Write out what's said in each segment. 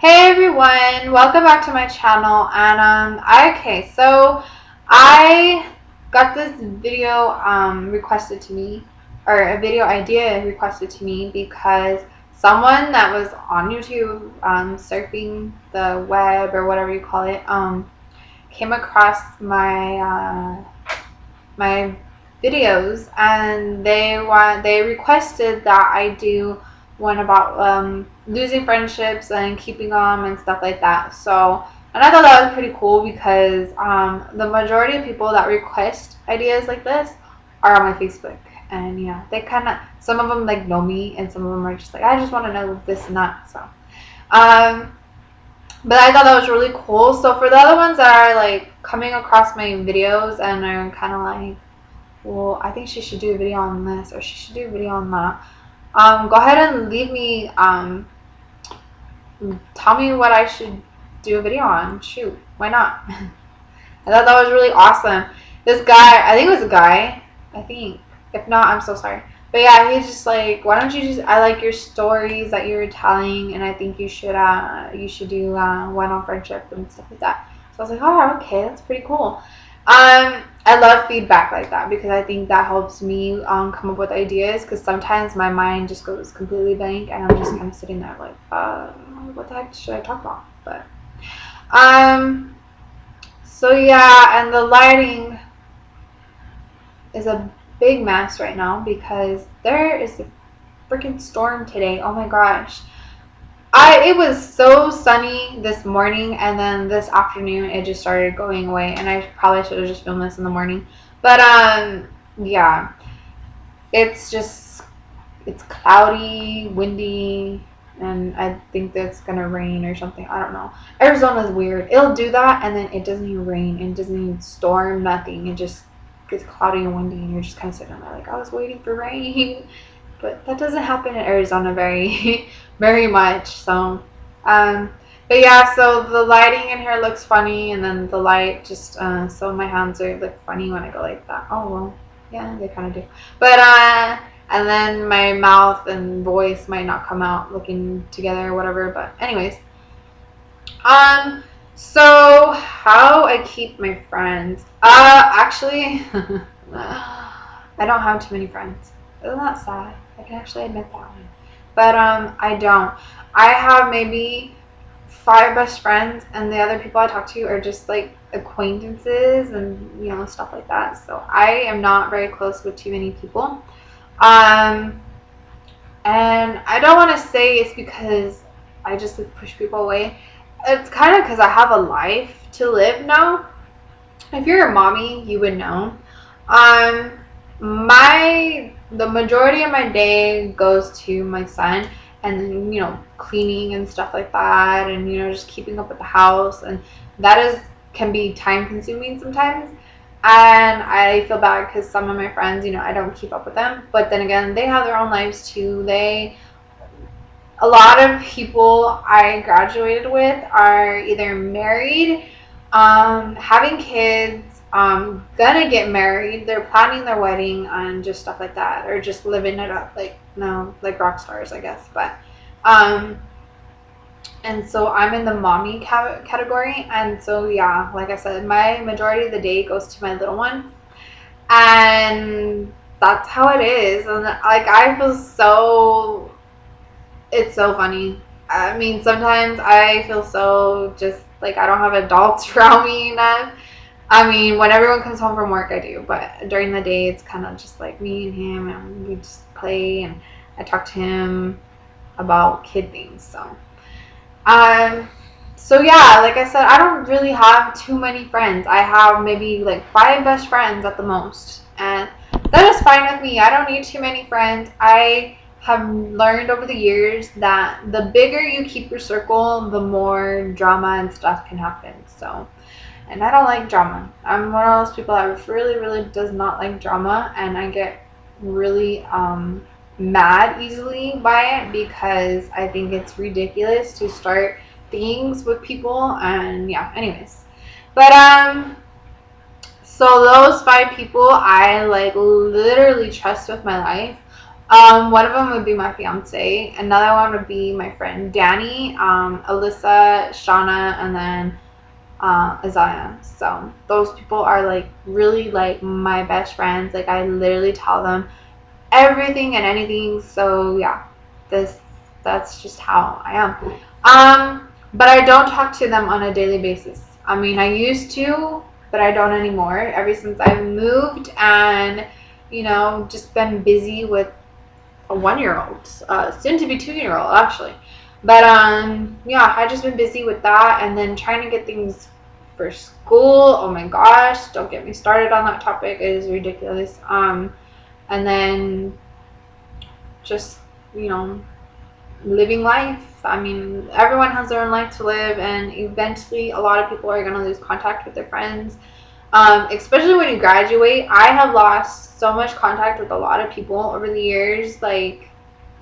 Hey everyone, welcome back to my channel. And okay, so I got this video requested to me, or a video idea requested to me because someone that was on YouTube surfing the web or whatever you call it came across my videos, and they requested that I do one about losing friendships and keeping them and stuff like that. So, and I thought that was pretty cool because the majority of people that request ideas like this are on my Facebook. And yeah, they kind of, some of them like know me, and some of them are just like, I just want to know this and that. So um but I thought that was really cool. So for the other ones that are like coming across my videos and are kind of like, well, I think she should do a video on this, or she should do a video on that. Go ahead and leave me, tell me what I should do a video on. Shoot, why not? I thought that was really awesome. This guy, I think it was a guy, I think. If not, I'm so sorry. But yeah, he's just like, why don't you just, I like your stories that you're telling, and I think you should do one on friendship and stuff like that. So I was like, oh, okay, that's pretty cool. I love feedback like that because I think that helps me come up with ideas, because sometimes my mind just goes completely blank and I'm just kind of sitting there like, what the heck should I talk about? But um, so yeah, and the lighting is a big mess right now because there is a freaking storm today. Oh my gosh. It was so sunny this morning, and then this afternoon it just started going away, and I probably should have just filmed this in the morning. But yeah, it's just, it's cloudy, windy, and I think that's gonna rain or something. I don't know. Arizona's weird. It'll do that, and then it doesn't even rain, and it doesn't even storm, nothing. It just gets cloudy and windy, and you're just kind of sitting there like, I was waiting for rain. But that doesn't happen in Arizona very very much. So but yeah, so the lighting in here looks funny, and then the light just so my hands are look funny when I go like that. Oh well, yeah, they kind of do. But and then my mouth and voice might not come out looking together or whatever. But anyways, um so how I keep my friends, actually I don't have too many friends. Isn't that sad? I can actually admit that one. But I don't. I have maybe five best friends, and the other people I talk to are just like acquaintances and stuff like that. So I am not very close with too many people. Um and I don't want to say it's because I just like push people away. It's kind of because I have a life to live now. If you're a mommy, you would know. Um, the majority of my day goes to my son, and cleaning and stuff like that, and just keeping up with the house, and that is can be time consuming sometimes. And I feel bad because some of my friends, I don't keep up with them, but then again, they have their own lives too. A lot of people I graduated with are either married, having kids, gonna get married, they're planning their wedding, and just stuff like that, or just living it up, like, no, like rock stars, I guess. But um, and so I'm in the mommy category, and so yeah, like I said, my majority of the day goes to my little one, and that's how it is. And like, I feel so, it's so funny. I mean, sometimes I feel so just like I don't have adults around me enough. I mean, when everyone comes home from work, I do, but during the day, it's kind of just like me and him, and we just play, and I talk to him about kid things. Um, so yeah, like I said, I don't really have too many friends. I have maybe like five best friends at the most, and that is fine with me. I don't need too many friends. I have learned over the years that the bigger you keep your circle, the more drama and stuff can happen. So, and I don't like drama. I'm one of those people that really, really does not like drama, and I get really mad easily by it because I think it's ridiculous to start things with people. And yeah, anyways. But so those five people I like literally trust with my life. One of them would be my fiance. Another one would be my friend Danny, Alyssa, Shauna, and then Isaiah. So those people are like really like my best friends. Like I literally tell them everything and anything. So yeah, this that's just how I am. But I don't talk to them on a daily basis. I mean, I used to, but I don't anymore. Ever since I moved and just been busy with a 1 year old, soon to be 2 year old actually. But yeah, I've just been busy with that and then trying to get things for school. Oh my gosh, don't get me started on that topic. It is ridiculous. And then just you know living life. I mean, everyone has their own life to live, and eventually, a lot of people are gonna lose contact with their friends. Especially when you graduate. I have lost so much contact with a lot of people over the years. Like,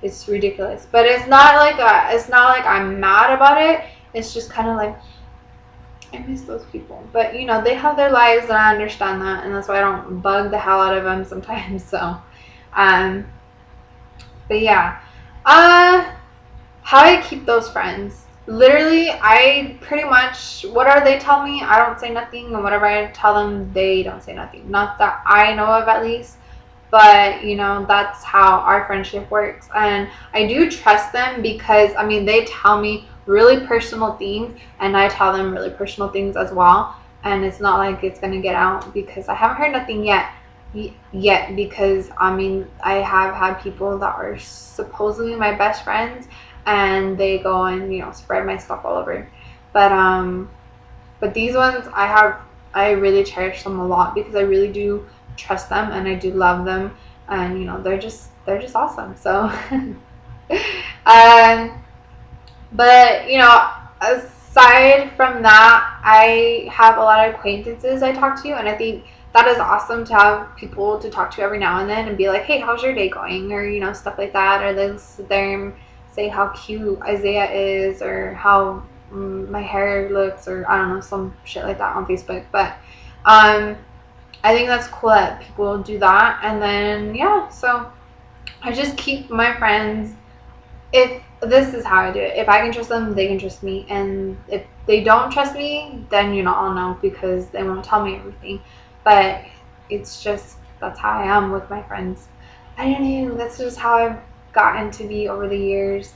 it's ridiculous. But it's not like I'm mad about it. It's just kind of like I miss those people. But they have their lives, and I understand that, and that's why I don't bug the hell out of them sometimes. So, um, but yeah, uh, how I keep those friends. Literally, I pretty much, whatever they tell me, I don't say nothing, and whatever I tell them, they don't say nothing. Not that I know of, at least, but that's how our friendship works. And I do trust them because, I mean, they tell me really personal things, and I tell them really personal things as well. And it's not like it's gonna get out because I haven't heard nothing yet because I mean I have had people that are supposedly my best friends and they go and spread my stuff all over. But these ones I really cherish them a lot because I really do trust them and I do love them, and they're just awesome. So um but aside from that, I have a lot of acquaintances I talk to, and I think that is awesome to have people to talk to every now and then and be like, hey, how's your day going? Or stuff like that. Or they'll sit there and say how cute Isaiah is, or how my hair looks, or I don't know, some shit like that on Facebook. But I think that's cool that people do that. And then yeah, so I just keep my friends. If this is how I do it, if I can trust them, they can trust me, and if they don't trust me, then I'll know because they won't tell me everything. But it's just that's how I am with my friends. I don't know. That's just how I've gotten to be over the years.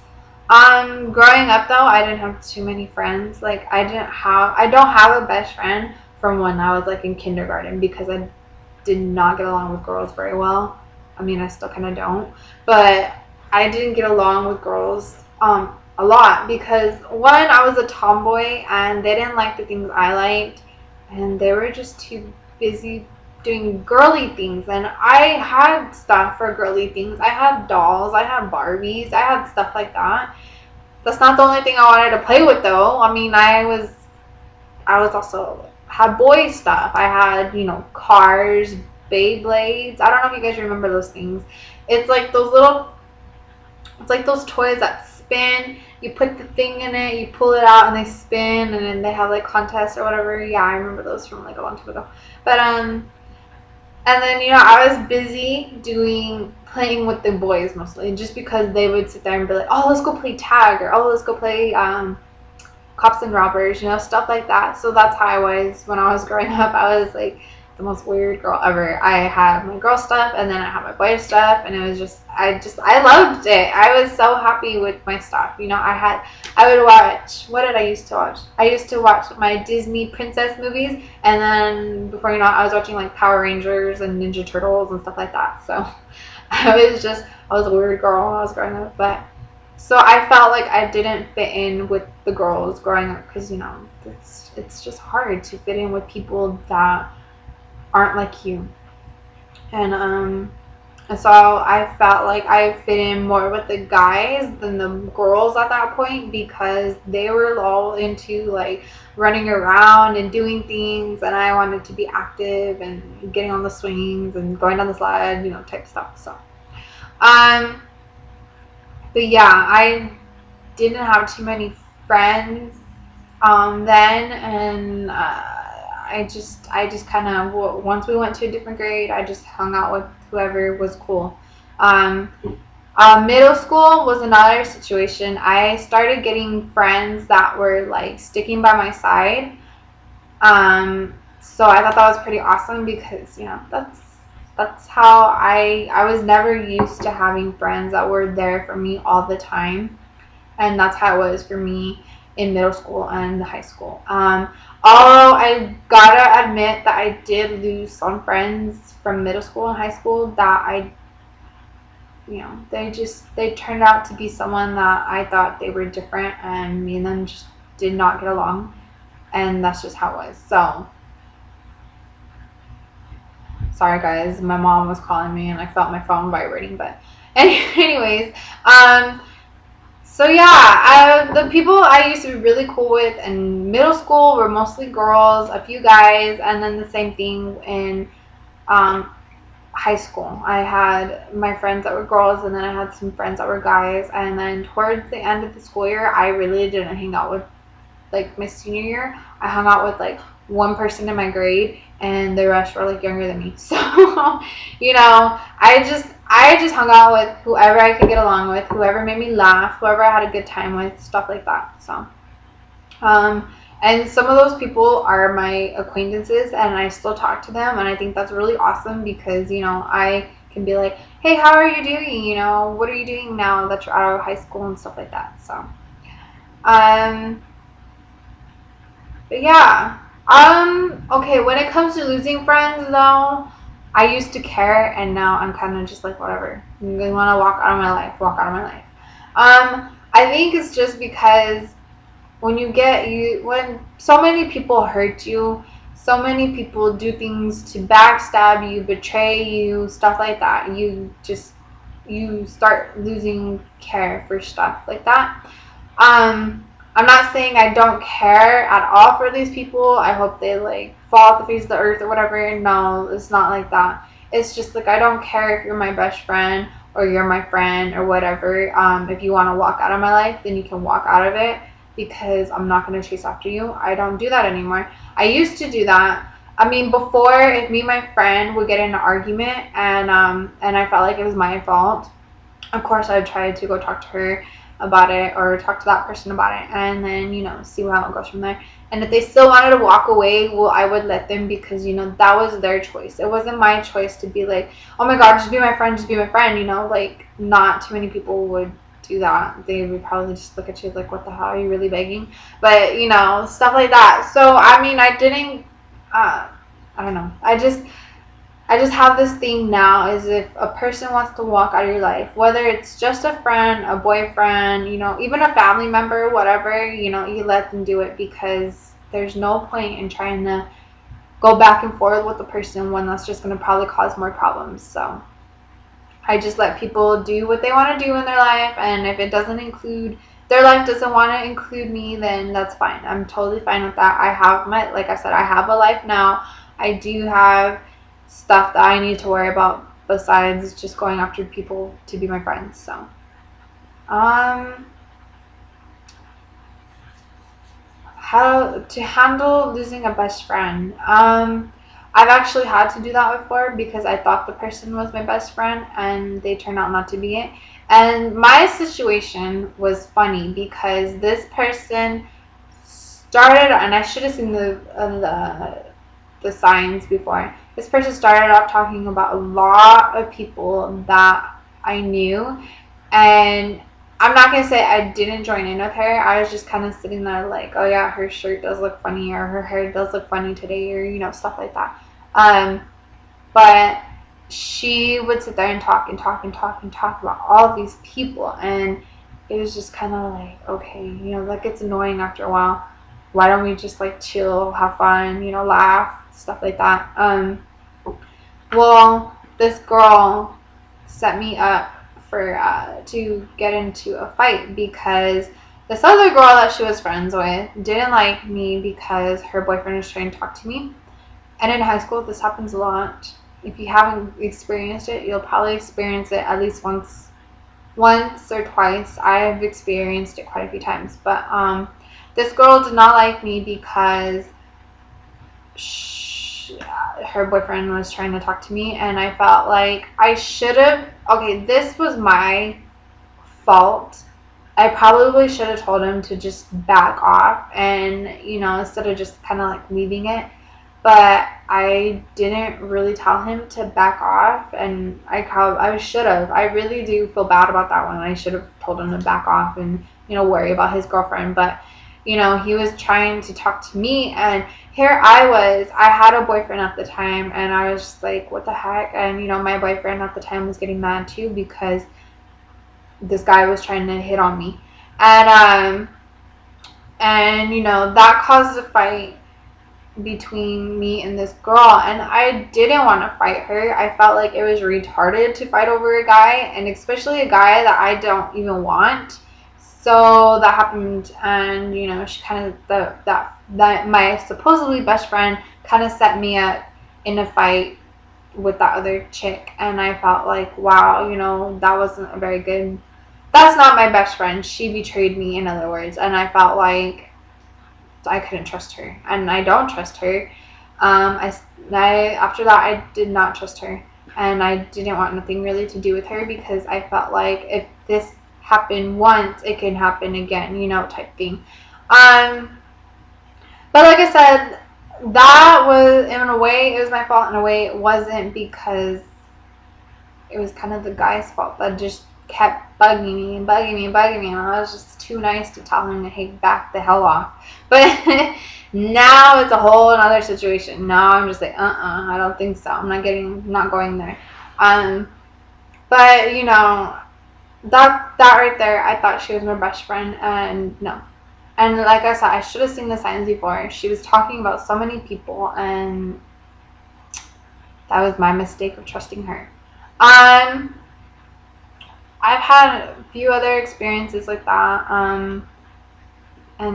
Growing up though, I didn't have too many friends. Like I don't have a best friend from when I was like in kindergarten because I did not get along with girls very well. I mean, I still kind of don't, but I didn't get along with girls a lot because one, I was a tomboy and they didn't like the things I liked, and they were just too busy doing girly things. And I had stuff for girly things. I had dolls, I had Barbies, I had stuff like that. That's not the only thing I wanted to play with though. I mean, I was also had boy stuff. I had, cars, Beyblades. I don't know if you guys remember those things. It's like those little it's like those toys that spin. You put the thing in it, you pull it out, and they spin, and then they have like contests or whatever. Yeah, I remember those from like a long time ago. But and then I was busy playing with the boys mostly, just because they would sit there and be like, "Oh, let's go play tag," or "Oh, let's go play cops and robbers," stuff like that. So that's how I was when I was growing up. I was like the most weird girl ever. I had my girl stuff and then I had my boy stuff, and it was I loved it. I was so happy with my stuff. I would watch, what did I used to watch? I used to watch my Disney princess movies, and then before I was watching like Power Rangers and Ninja Turtles and stuff like that. So I was a weird girl when I was growing up, but so I felt like I didn't fit in with the girls growing up because it's just hard to fit in with people that aren't like you. And so I felt like I fit in more with the guys than the girls at that point because they were all into like running around and doing things, and I wanted to be active and getting on the swings and going down the slide, type stuff. So um but yeah, I didn't have too many friends then, and I just kind of, once we went to a different grade, I just hung out with whoever was cool. Middle school was another situation. I started getting friends that were like sticking by my side. So I thought that was pretty awesome because that's how I was never used to having friends that were there for me all the time, and that's how it was for me in middle school and high school. Although I gotta admit that I did lose some friends from middle school and high school that they turned out to be someone that I thought they were different, and me and them just did not get along, and that's just how it was. So sorry guys, my mom was calling me and I felt my phone vibrating, but anyways, so yeah, the people I used to be really cool with in middle school were mostly girls, a few guys, and then the same thing in um, high school. I had my friends that were girls, and then I had some friends that were guys, and then towards the end of the school year, I really didn't hang out with, like, my senior year. I hung out with like one person in my grade, and the rest were like younger than me. So I just hung out with whoever I could get along with, whoever made me laugh, whoever I had a good time with, stuff like that. So and some of those people are my acquaintances, and I still talk to them, and I think that's really awesome because I can be like, hey, how are you doing? What are you doing now that you're out of high school and stuff like that. So um but yeah. Okay, when it comes to losing friends though, I used to care, and now I'm kind of just like, whatever. You want to walk out of my life, walk out of my life. I think it's just because when so many people hurt you, so many people do things to backstab you, betray you, stuff like that, you start losing care for stuff like that. I'm not saying I don't care at all for these people. I hope they like fall off the face of the earth or whatever. No, it's not like that. It's just like I don't care if you're my best friend or you're my friend or whatever. If you want to walk out of my life, then you can walk out of it because I'm not going to chase after you. I don't do that anymore. I used to do that. I mean, before, if me and my friend would get in an argument and I felt like it was my fault, of course I'd try to go talk to her about it or talk to that person about it, and then see how it goes from there. And if they still wanted to walk away, well, I would let them, because that was their choice. It wasn't my choice to be like, oh my god, just be my friend, just be my friend. Like, not too many people would do that. They would probably just look at you like, what the hell, are you really begging? But stuff like that. So I mean, I didn't I don't know, I just have this thing now, is if a person wants to walk out of your life, whether it's just a friend, a boyfriend, even a family member, whatever, you let them do it, because there's no point in trying to go back and forth with the person when that's just going to probably cause more problems. So I just let people do what they want to do in their life, and if it doesn't include, their life doesn't want to include me, then that's fine. I'm totally fine with that. Like I said, I have a life now. I do have stuff that I need to worry about besides just going after people to be my friends. So um how to handle losing a best friend. I've actually had to do that before, because I thought the person was my best friend and they turned out not to be it. And my situation was funny because this person started, and I should have seen the signs before. This person started off talking about a lot of people that I knew, and I'm not gonna say I didn't join in with her. I was just kind of sitting there like, oh yeah, her shirt does look funny, or her hair does look funny today, or stuff like that. But she would sit there and talk and talk and talk and talk about all of these people, and it was just kind of like, okay, that gets annoying after a while. Why don't we just like chill, have fun, laugh, stuff like that. Well, this girl set me up for to get into a fight, because this other girl that she was friends with didn't like me because her boyfriend was trying to talk to me. And in high school, this happens a lot. If you haven't experienced it, you'll probably experience it at least once or twice. I've experienced it quite a few times. But this girl did not like me because her boyfriend was trying to talk to me, and I felt like I should have. Okay, this was my fault. I probably should have told him to just back off, and instead of just kind of like leaving it. But I didn't really tell him to back off, and I should have. I really do feel bad about that one. I should have told him to back off and worry about his girlfriend. But he was trying to talk to me, and here I had a boyfriend at the time, and I was just like, what the heck? And my boyfriend at the time was getting mad too because this guy was trying to hit on me, and that caused a fight between me and this girl, and I didn't want to fight her. I felt like it was retarded to fight over a guy, and especially a guy that I don't even want. So that happened, and she kind of that my supposedly best friend kind of set me up in a fight with that other chick, and I felt like, wow, that wasn't a very good. That's not my best friend. She betrayed me, in other words, and I felt like I couldn't trust her, and I don't trust her. After that, I did not trust her, and I didn't want nothing really to do with her because I felt like if this happened once, it can happen again, type thing. But like I said, that was, in a way, it was my fault. In a way, it wasn't, because it was kind of the guy's fault that just kept bugging me and bugging me and bugging me, and I was just too nice to tell him to, hey, back the hell off. But now it's a whole another situation. Now I'm just like, I don't think so. I'm not going there. But that right there, I thought she was my best friend, and no. And like I said, I should have seen the signs before. She was talking about so many people, and that was my mistake of trusting her. I've had a few other experiences like that, and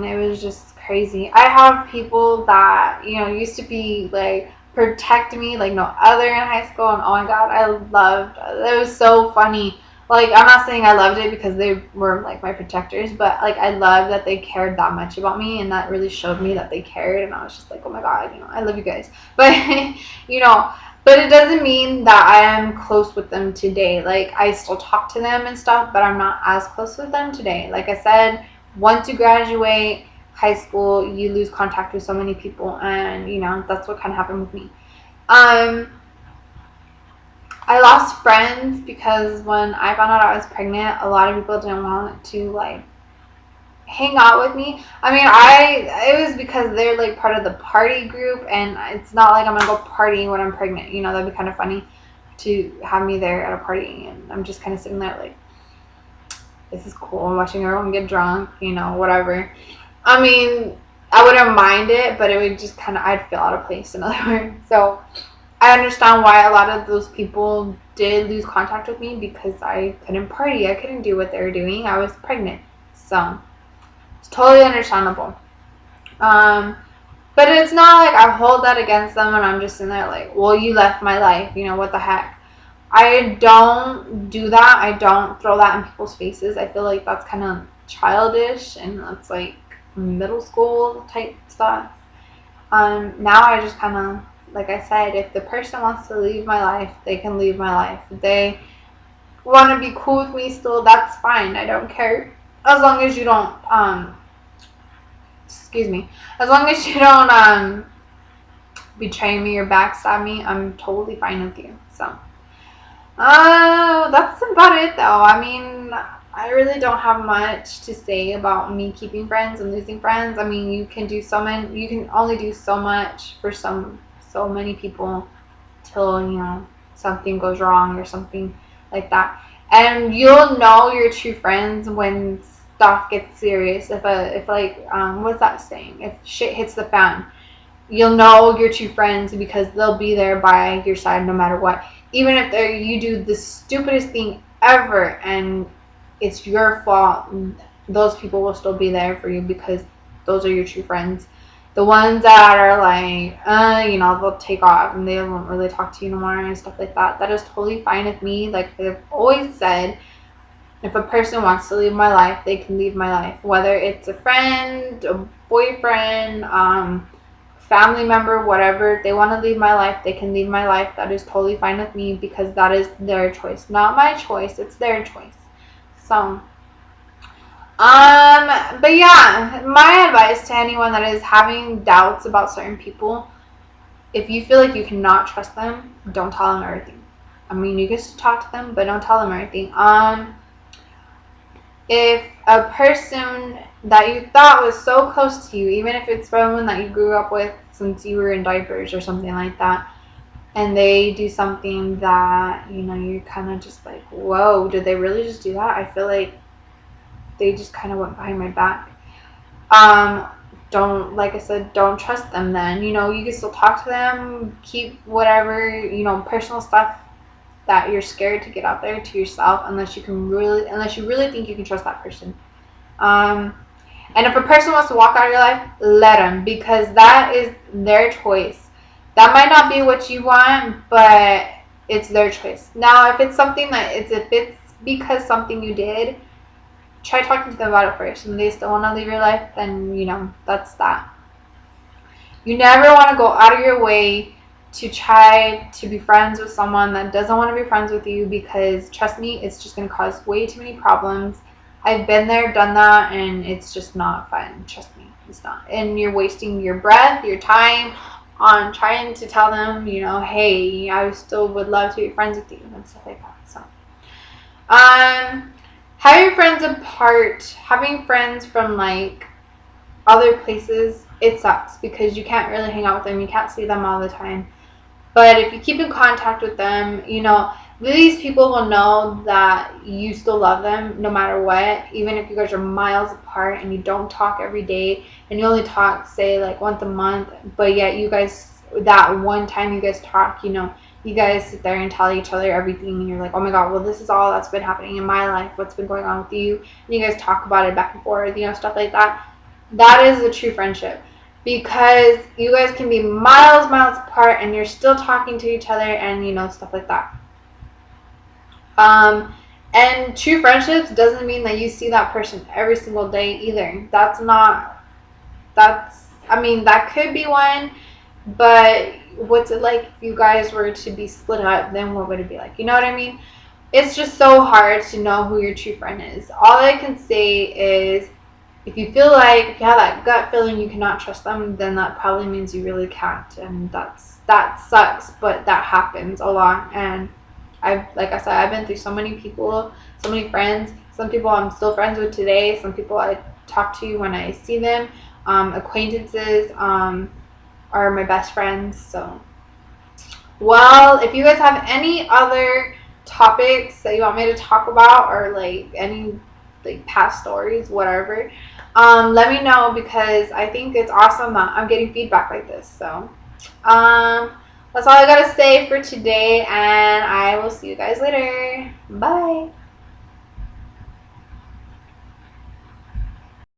it was just crazy. I have people that used to be like protect me like no other in high school, and oh my god, I loved it. Was so funny. Like, I'm not saying I loved it because they were like my protectors, but like I loved that they cared that much about me, and that really showed me that they cared, and I was just like, oh my god, I love you guys. But but it doesn't mean that I am close with them today. Like, I still talk to them and stuff, but I'm not as close with them today. Like I said, once you graduate high school, you lose contact with so many people, and that's what kind of happened with me. I lost friends because when I found out I was pregnant, a lot of people didn't want to like hang out with me. I mean, it was because they're like part of the party group, and it's not like I'm gonna go party when I'm pregnant. That'd be kind of funny to have me there at a party, and I'm just kind of sitting there like, this is cool. I'm watching everyone get drunk, whatever. I mean, I wouldn't mind it, but it would just kind of, I'd feel out of place, in other words. So I understand why a lot of those people did lose contact with me, because I couldn't party. I couldn't do what they were doing. I was pregnant. So it's totally understandable. But it's not like I hold that against them and I'm just in there like, well, you left my life. What the heck? I don't do that. I don't throw that in people's faces. I feel like that's kind of childish, and that's like middle school type stuff. Now I just kind of, like I said, if the person wants to leave my life, they can leave my life. If they want to be cool with me still, that's fine. I don't care. As long as you don't, as long as you don't, betray me or backstab me, I'm totally fine with you. So, that's about it though. I mean, I really don't have much to say about me keeping friends and losing friends. I mean, you can only do so much for so many people till something goes wrong or something like that, and you'll know your true friends when stuff gets serious. If like what's that saying, if shit hits the fan, you'll know your true friends because they'll be there by your side no matter what. Even if you do the stupidest thing ever and it's your fault, those people will still be there for you because those are your true friends. The ones that are like, they'll take off and they won't really talk to you no more and stuff like that. That is totally fine with me. Like I've always said, if a person wants to leave my life, they can leave my life. Whether it's a friend, a boyfriend, family member, whatever, they want to leave my life, they can leave my life. That is totally fine with me because that is their choice, not my choice. It's their choice. So, but yeah, my advice to anyone that is having doubts about certain people, if you feel like you cannot trust them, don't tell them everything. I mean, you can just talk to them, but don't tell them everything. If a person that you thought was so close to you, even if it's someone that you grew up with since you were in diapers or something like that, and they do something that, you know, you're kind of just like, whoa, did they really just do that? I feel like they just kind of went behind my back. Don't, like I said, don't trust them then. You know, you can still talk to them, keep whatever, you know, personal stuff that you're scared to get out there to yourself unless you really think you can trust that person. And if a person wants to walk out of your life, let them, because that is their choice. That might not be what you want, but it's their choice. Now, if it's something that if it's because something you did, try talking to them about it first. And they still want to leave your life, then, you know, that's that. You never want to go out of your way to try to be friends with someone that doesn't want to be friends with you, because trust me, it's just going to cause way too many problems. I've been there, done that, and it's just not fun. Trust me, it's not. And you're wasting your breath, your time on trying to tell them, you know, hey, I still would love to be friends with you and stuff like that. So, having friends apart, having friends from like other places, it sucks because you can't really hang out with them. You can't see them all the time. But if you keep in contact with them, you know, these people will know that you still love them no matter what, even if you guys are miles apart and you don't talk every day and you only talk, say, like once a month, but yet you guys, that one time you guys talk, you know, you guys sit there and tell each other everything, and you're like, oh my god, well, this is all that's been happening in my life, what's been going on with you, and you guys talk about it back and forth, you know, stuff like that. That is a true friendship, because you guys can be miles apart and you're still talking to each other, and, you know, stuff like that. And true friendships doesn't mean that you see that person every single day either. I mean, that could be one, but what's it like if you guys were to be split up? Then what would it be like? You know what I mean? It's just so hard to know who your true friend is. All I can say is, if you have that gut feeling you cannot trust them, then that probably means you really can't, and that sucks, but that happens a lot. And like I said, I've been through so many people, so many friends. Some people I'm still friends with today. Some people I talk to when I see them. Acquaintances are my best friends. So, well, if you guys have any other topics that you want me to talk about, or like any like past stories, whatever, let me know, because I think it's awesome that I'm getting feedback like this. So, that's all I gotta say for today, and I will see you guys later. Bye.